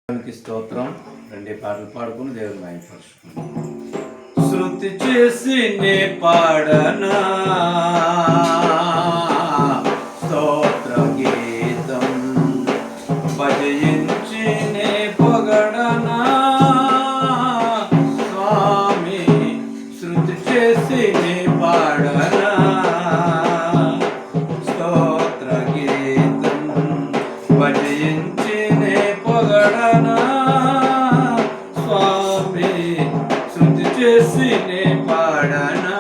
స్తోత్రం. రెండు పాటలు పాడుకుని దేవుని మహిమపరచుకుందాం. శృతి చేసి నే పాడనా స్తోత్ర గీతం, భజించి నే పొగడనా స్వామి. శృతి చేసి నే పాడనా స్తోత్ర గీతం, భజించి నే పొగడనా స్వామి. శృతి చేసి నే పాడనా.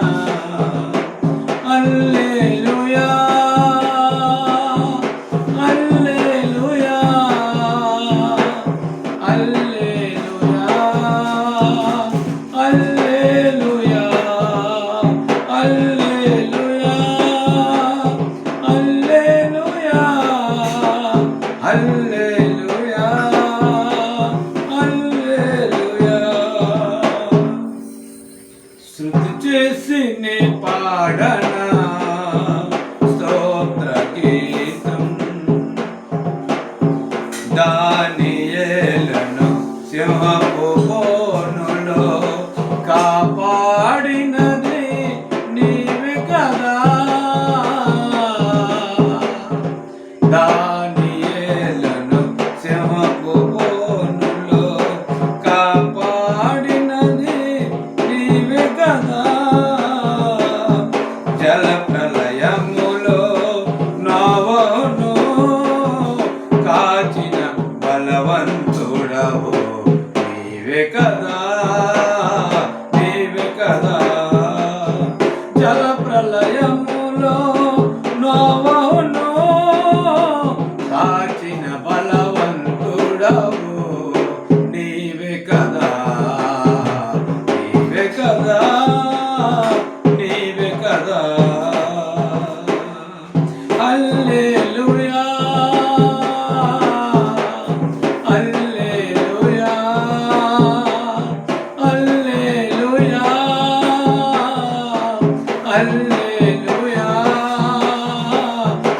హల్లెలూయా హల్లెలూయా హల్లెలూయా హల్లెలూయా హల్లెలూయా హల్లెలూయా హల్లెలూయా హల్లెలూయా. శృతి చేసి నే పాడనా స్తోత్ర గీతం, దానియేలును సింహపు బోనులో కాపాడినది నీవే కదా. దానియేలును సింహపు బోనులో కాపాడినది నీవే కదా. జల ప్రళయములో నోవహును కాచిన బలవంతుడవు నీవే కదా, నీవే కదా. జల ప్రళయములో నోవహును కాచిన బలవంతుడవు నీవే కదా, నీవే కదా, నీవే కదా. హల్లెలూయా హల్లెలూయా హల్లెలూయా హల్లెలూయా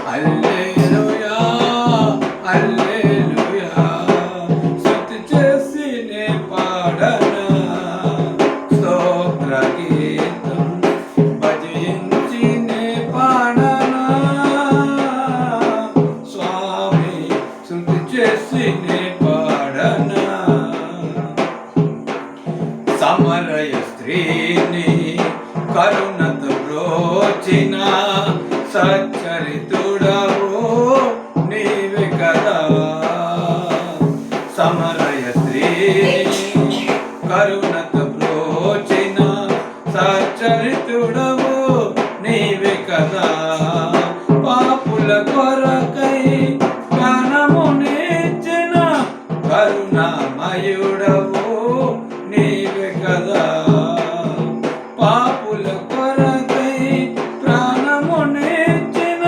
హల్లెలూయా హల్లెలూయా. స్తుతి చేసి నే పాడనా స్తోత్ర గీతం, భజించి నే పాడనా స్వామి. స్తుతి చేసి నే పాడనా. సమరయ స్త్రీని కరుణతో బ్రోచిన సచ్చరితుడవు నీవే కదా. సమరయ స్త్రీని కరుణతో బ్రోచిన సచ్చరితుడవు నీవే కదా. పాపుల కొరకై ప్రాణమునిచ్చిన కరుణామయుడవు నీవే కదా. పాపుల కొరకై ప్రాణమునిచ్చిన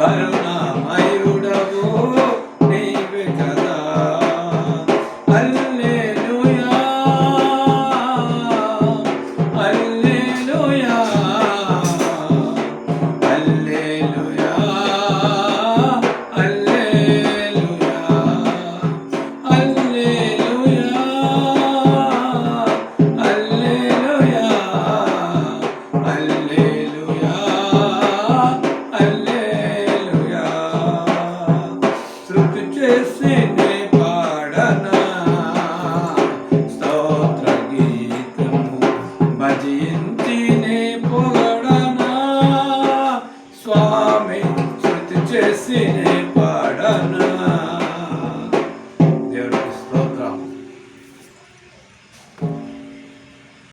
కరుణామయుడవు నీవే కదా. హల్లెలూయా హల్లెలూయా హల్లెలూయా హల్లెలూయా హల్లెలూయా హల్లెలూయా హల్లెలూయా హల్లెలూయా. శృతి చేసి నే పాడనా స్తోత్ర గీతము, భజించి నే పొగడనా స్వామి. శృతి చేసి నే